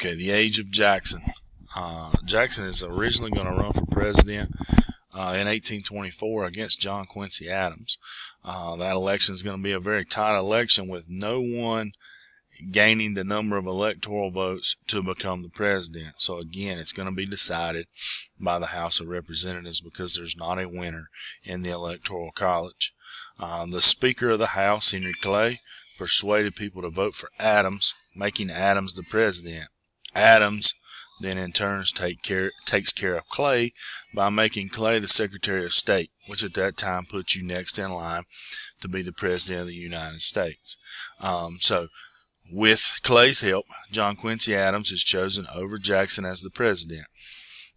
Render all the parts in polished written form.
Okay, the age of Jackson. Jackson is originally going to run for president in 1824 against John Quincy Adams. That election is going to be a very tight election with no one gaining the number of electoral votes to become the president. So again, it's going to be decided by the House of Representatives because there's not a winner in the Electoral College. The Speaker of the House, Henry Clay, persuaded people to vote for Adams, making Adams the president. Adams then in turn takes care of Clay by making Clay the Secretary of State, which at that time puts you next in line to be the President of the United States. So with Clay's help, John Quincy Adams is chosen over Jackson as the president.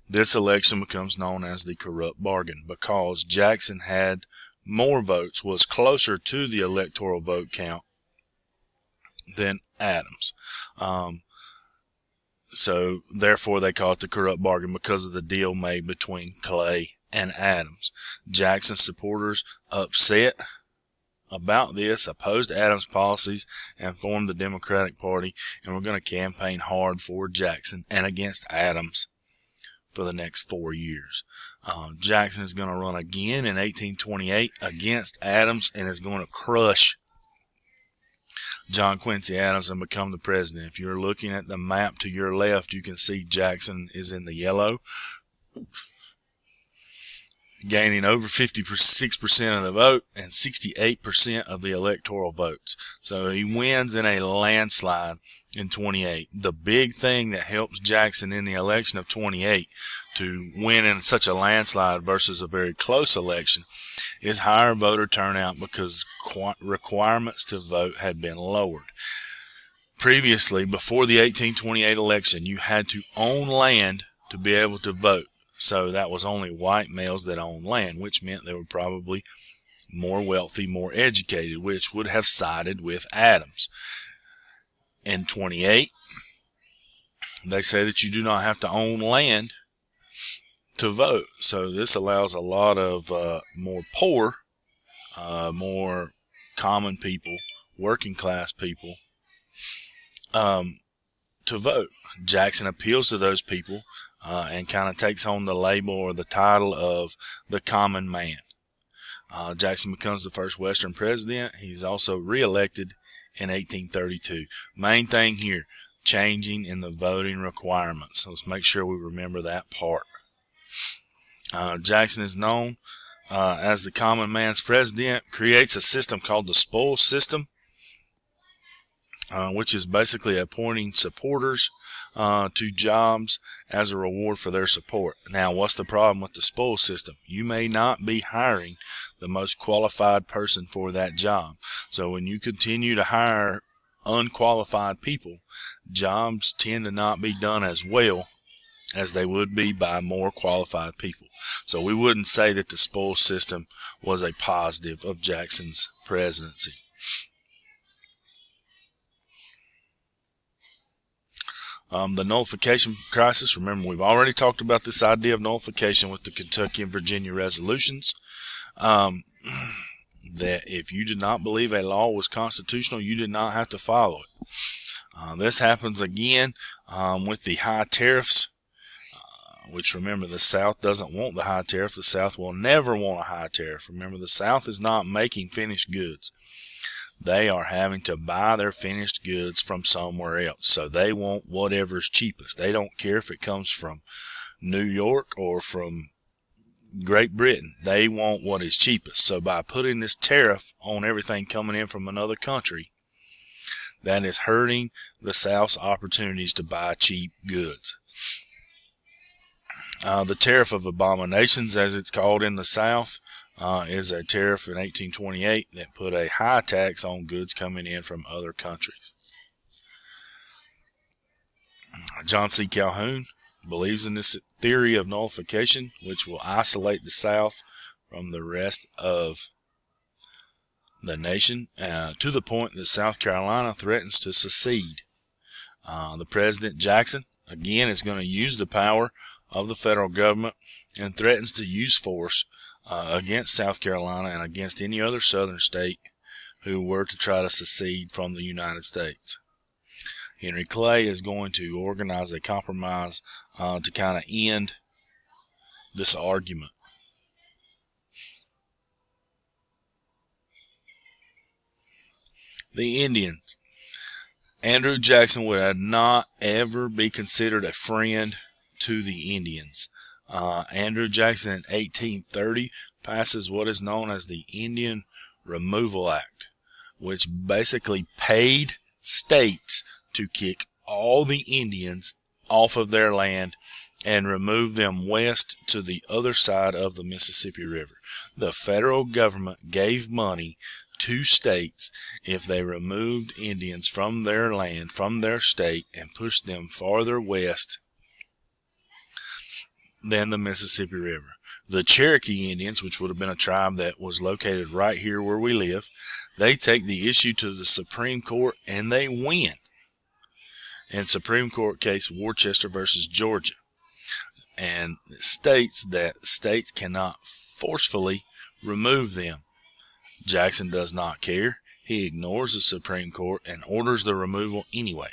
This election becomes known as the corrupt bargain because Jackson had more votes, was closer to the electoral vote count than Adams. So therefore they call it the corrupt bargain because of the deal made between Clay and Adams. Jackson's supporters, upset about this, opposed Adams' policies and formed the Democratic Party, and we're going to campaign hard for Jackson and against Adams for the next 4 years. Jackson is going to run again in 1828 against Adams and is going to crush John Quincy Adams and become the president. If you're looking at the map to your left, you can see Jackson is in the yellow, gaining over 56% of the vote and 68% of the electoral votes. So he wins in a landslide in 28. The big thing that helps Jackson in the election of 28 to win in such a landslide versus a very close election is higher voter turnout because requirements to vote had been lowered. Previously, before the 1828 election, you had to own land to be able to vote. So that was only white males that owned land, which meant they were probably more wealthy, more educated, which would have sided with Adams. In 28, they say that you do not have to own land to vote. So this allows a lot of more poor, more common people, working class people to vote. Jackson appeals to those people and kind of takes on the label or the title of the common man. Jackson becomes the first Western president. He's also reelected in 1832. Main thing here, changing in the voting requirements. So let's make sure we remember that part. Jackson is known as the common man's president, creates a system called the spoils system, which is basically appointing supporters to jobs as a reward for their support. Now, what's the problem with the spoils system? You may not be hiring the most qualified person for that job. So when you continue to hire unqualified people, jobs tend to not be done as well as they would be by more qualified people. So we wouldn't say that the spoils system was a positive of Jackson's presidency. The nullification crisis. Remember, we've already talked about this idea of nullification with the Kentucky and Virginia resolutions. That if you did not believe a law was constitutional, you did not have to follow it. This happens again with the high tariffs, which remember the South doesn't want the high tariff. The South will never want a high tariff. Remember, the South is not making finished goods. They are having to buy their finished goods from somewhere else. So they want whatever's cheapest. They don't care if it comes from New York or from Great Britain. They want what is cheapest. So by putting this tariff on everything coming in from another country, that is hurting the South's opportunities to buy cheap goods. The tariff of abominations, as it's called in the South, is a tariff in 1828 that put a high tax on goods coming in from other countries. John C. Calhoun believes in this theory of nullification, which will isolate the South from the rest of the nation to the point that South Carolina threatens to secede. The President Jackson, again, is going to use the power of the federal government and threatens to use force against South Carolina and against any other southern state who were to try to secede from the United States. Henry Clay is going to organize a compromise to kind of end this argument. The Indians. Andrew Jackson would not ever be considered a friend to the Indians. Andrew Jackson in 1830 passes what is known as the Indian Removal Act, which basically paid states to kick all the Indians off of their land and remove them west to the other side of the Mississippi River. The federal government gave money to states if they removed Indians from their land, from their state, and pushed them farther west than the Mississippi River. The Cherokee Indians, which would have been a tribe that was located right here where we live, they take the issue to the Supreme Court and they win. In Supreme Court case Worcester versus Georgia, and it states that states cannot forcefully remove them. Jackson does not care. He ignores the Supreme Court and orders the removal anyway.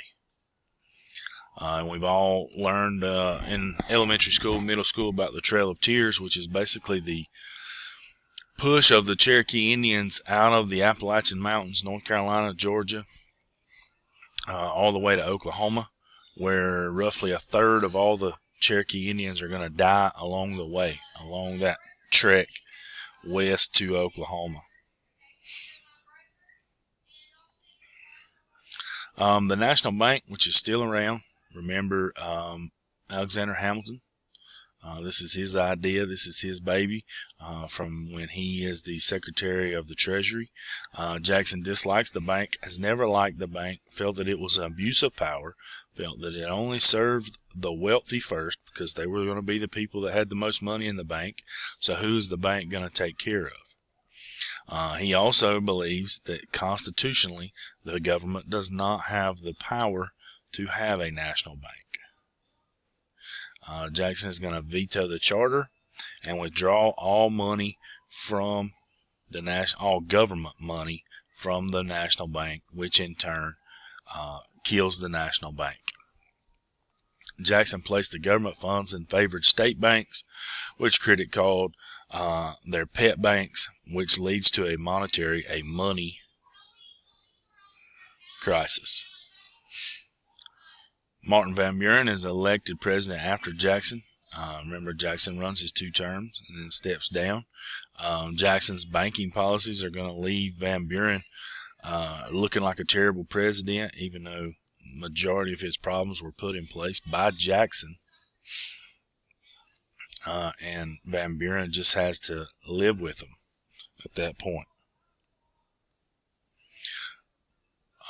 And we've all learned in elementary school, middle school about the Trail of Tears, which is basically the push of the Cherokee Indians out of the Appalachian Mountains, North Carolina, Georgia, all the way to Oklahoma, where roughly a third of all the Cherokee Indians are going to die along the way, along that trek west to Oklahoma. The National Bank, which is still around, remember Alexander Hamilton. This is his idea. This is his baby from when he is the Secretary of the Treasury. Jackson dislikes the bank, has never liked the bank, felt that it was an abuse of power, felt that it only served the wealthy first because they were going to be the people that had the most money in the bank. So who is the bank going to take care of? He also believes that constitutionally the government does not have the power to have a national bank. Jackson is going to veto the charter and withdraw all money from the all government money from the national bank, which in turn kills the national bank. Jackson placed the government funds in favored state banks, which critics called their pet banks, which leads to a money crisis. Martin Van Buren is elected president after Jackson. Remember, Jackson runs his 2 terms and then steps down. Jackson's banking policies are going to leave Van Buren looking like a terrible president, even though the majority of his problems were put in place by Jackson. And Van Buren just has to live with him at that point.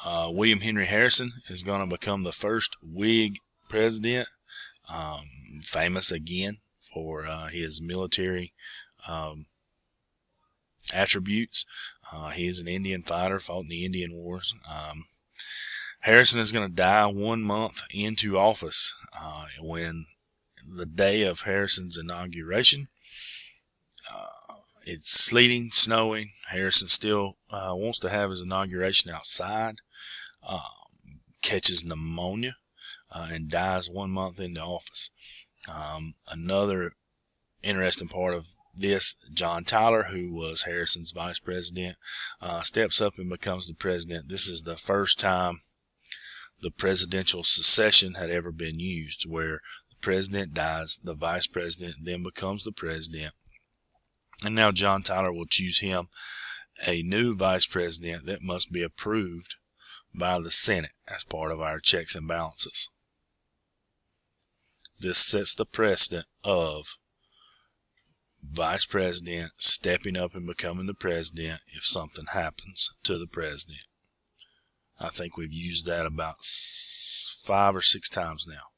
William Henry Harrison is going to become the first Whig president, famous again for his military attributes. He is an Indian fighter, fought in the Indian Wars. Harrison is going to die 1 month into office when the day of Harrison's inauguration. It's sleeting, snowing. Harrison still wants to have his inauguration outside. Catches pneumonia and dies 1 month into office. Another interesting part of this, John Tyler, who was Harrison's vice president, steps up and becomes the president. This is the first time the presidential succession had ever been used, where the president dies, the vice president then becomes the president. And now John Tyler will choose him a new vice president that must be approved by the Senate as part of our checks and balances. This sets the precedent of vice president stepping up and becoming the president if something happens to the president. I think we've used that about 5 or 6 times now.